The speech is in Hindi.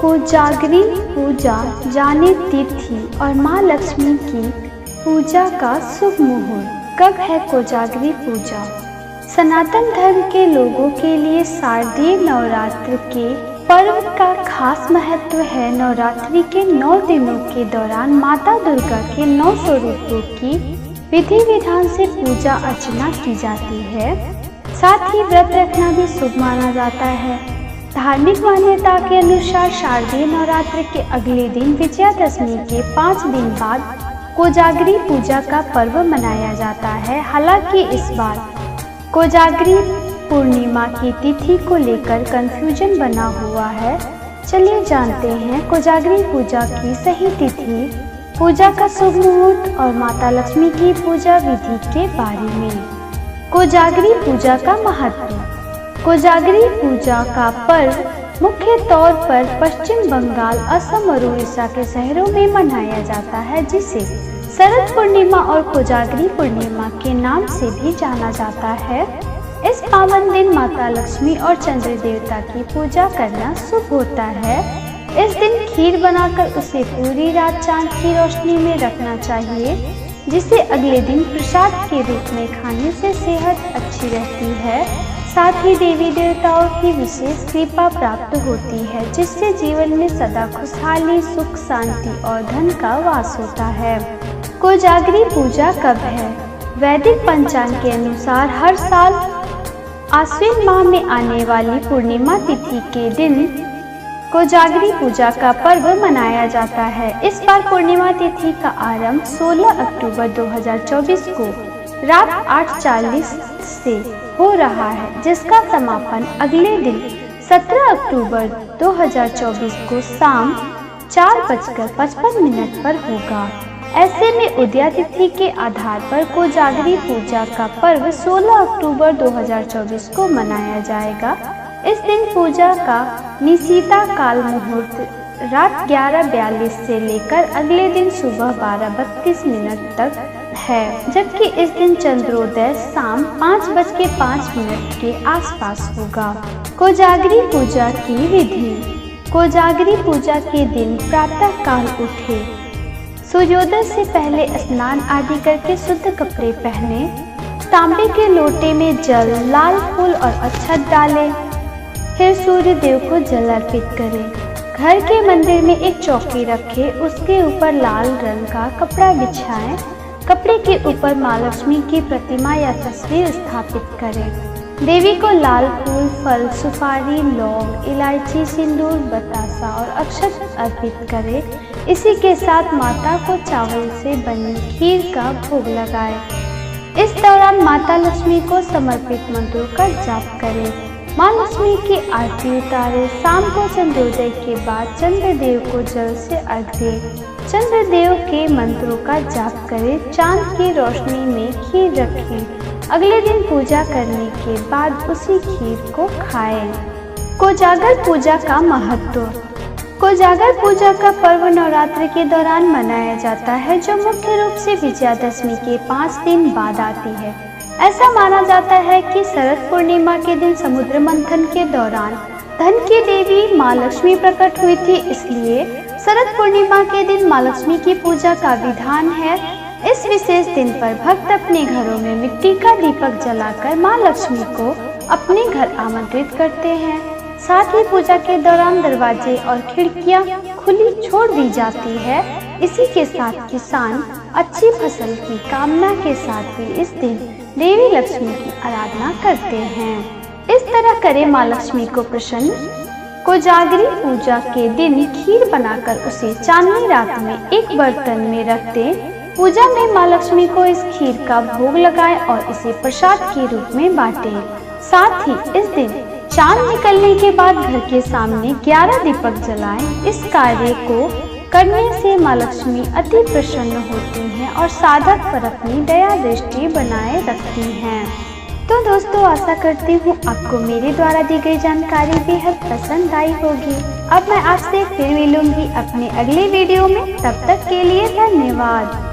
कोजागरी पूजा जाने तिथि और माँ लक्ष्मी की पूजा का शुभ मुहूर्त कब है? कोजागरी पूजा सनातन धर्म के लोगों के लिए शारदीय नवरात्र के पर्व का खास महत्व है। नवरात्रि के 9 दिनों के दौरान माता दुर्गा के 9 स्वरूपों की विधि विधान से पूजा अर्चना की जाती है। साथ ही व्रत रखना भी शुभ माना जाता है। धार्मिक मान्यता के अनुसार शारदीय नवरात्र के अगले दिन विजयादशमी के 5 दिन बाद कोजागरी पूजा का पर्व मनाया जाता है। हालांकि इस बार कोजागरी पूर्णिमा की तिथि को लेकर कंफ्यूजन बना हुआ है। चलिए जानते हैं कोजागरी पूजा की सही तिथि, पूजा का शुभ मुहूर्त और माता लक्ष्मी की पूजा विधि के बारे में। कोजागरी पूजा का महत्व। कोजागरी पूजा का पर्व मुख्य तौर पर पश्चिम बंगाल, असम और उड़ीसा के शहरों में मनाया जाता है, जिसे शरद पूर्णिमा और कोजागरी पूर्णिमा के नाम से भी जाना जाता है। इस पावन दिन माता लक्ष्मी और चंद्र देवता की पूजा करना शुभ होता है। इस दिन खीर बनाकर उसे पूरी रात चांद की रोशनी में रखना चाहिए, जिसे अगले दिन प्रसाद के रूप में खाने से सेहत अच्छी रहती है। साथ ही देवी देवताओं की विशेष कृपा प्राप्त होती है, जिससे जीवन में सदा खुशहाली, सुख, शांति और धन का वास होता है। कोजागरी पूजा कब है? वैदिक पंचांग के अनुसार हर साल आश्विन माह में आने वाली पूर्णिमा तिथि के दिन कोजागरी पूजा का पर्व मनाया जाता है। इस बार पूर्णिमा तिथि का आरंभ 16 अक्टूबर 2024 को रात 8:40 से हो रहा है, जिसका समापन अगले दिन 17 अक्टूबर 2024 को शाम 4:55 पर होगा। ऐसे में उदया तिथि के आधार पर कोजागरी पूजा का पर्व 16 अक्टूबर 2024 को मनाया जाएगा। इस दिन पूजा का निशीता काल मुहूर्त रात 11:42 से लेकर अगले दिन सुबह 12:32 तक है, जबकि इस दिन चंद्रोदय शाम 5:05 के आसपास होगा। कोजागरी पूजा की विधि। कोजागरी पूजा के दिन प्रातः काल उठे, सूर्योदय से पहले स्नान आदि करके शुद्ध कपड़े पहने, तांबे के लोटे में जल, लाल फूल और अक्षत डालें, फिर सूर्य देव को जल अर्पित करें। घर के मंदिर में एक चौकी रखें, उसके ऊपर लाल रंग का कपड़ा बिछाएं। कपड़े के ऊपर माँ लक्ष्मी की प्रतिमा या तस्वीर स्थापित करें। देवी को लाल फूल, फल, सुपारी, लौंग, इलायची, सिंदूर, बतासा और अक्षत अर्पित करें। इसी के साथ माता को चावल से बनी खीर का भोग लगाएं। इस दौरान माता लक्ष्मी को समर्पित मंत्रों का जाप करें। माँ लक्ष्मी की आरती उतारें। शाम को चंद्रोदय के बाद चंद्रदेव को जल से अर्घ्य दें। चंद्रदेव के मंत्रों का जाप करें। चांद की रोशनी में खीर रखें। अगले दिन पूजा करने के बाद उसी खीर को खाएं। कोजागर पूजा का महत्व। कोजागर पूजा का पर्व नवरात्रि के दौरान मनाया जाता है, जो मुख्य रूप से विजयादशमी के 5 दिन बाद आती है। ऐसा माना जाता है कि शरद पूर्णिमा के दिन समुद्र मंथन के दौरान धन की देवी माँ लक्ष्मी प्रकट हुई थी, इसलिए शरद पूर्णिमा के दिन माँ लक्ष्मी की पूजा का विधान है। इस विशेष दिन पर भक्त अपने घरों में मिट्टी का दीपक जलाकर माँ लक्ष्मी को अपने घर आमंत्रित करते हैं। साथ ही पूजा के दौरान दरवाजे और खिड़कियां खुली छोड़ दी जाती है। इसी के साथ किसान अच्छी फसल की कामना के साथ भी इस दिन देवी लक्ष्मी की आराधना करते हैं। इस तरह करें माँ लक्ष्मी को प्रसन्न। कोजागरी पूजा के दिन खीर बनाकर उसे चांदनी रात में एक बर्तन में रख दें। पूजा में माँ लक्ष्मी को इस खीर का भोग लगाएं और इसे प्रसाद के रूप में बांटें। साथ ही इस दिन चांद निकलने के बाद घर के सामने 11 दीपक जलाएं। इस कार्य को करने से माँ लक्ष्मी अति प्रसन्न होती हैं और साधक पर अपनी दया दृष्टि बनाए रखती हैं। तो दोस्तों, आशा करती हूँ आपको मेरे द्वारा दी गई जानकारी बेहद पसंद आई होगी। अब मैं आपसे फिर मिलूंगी अपने अगले वीडियो में। तब तक के लिए धन्यवाद।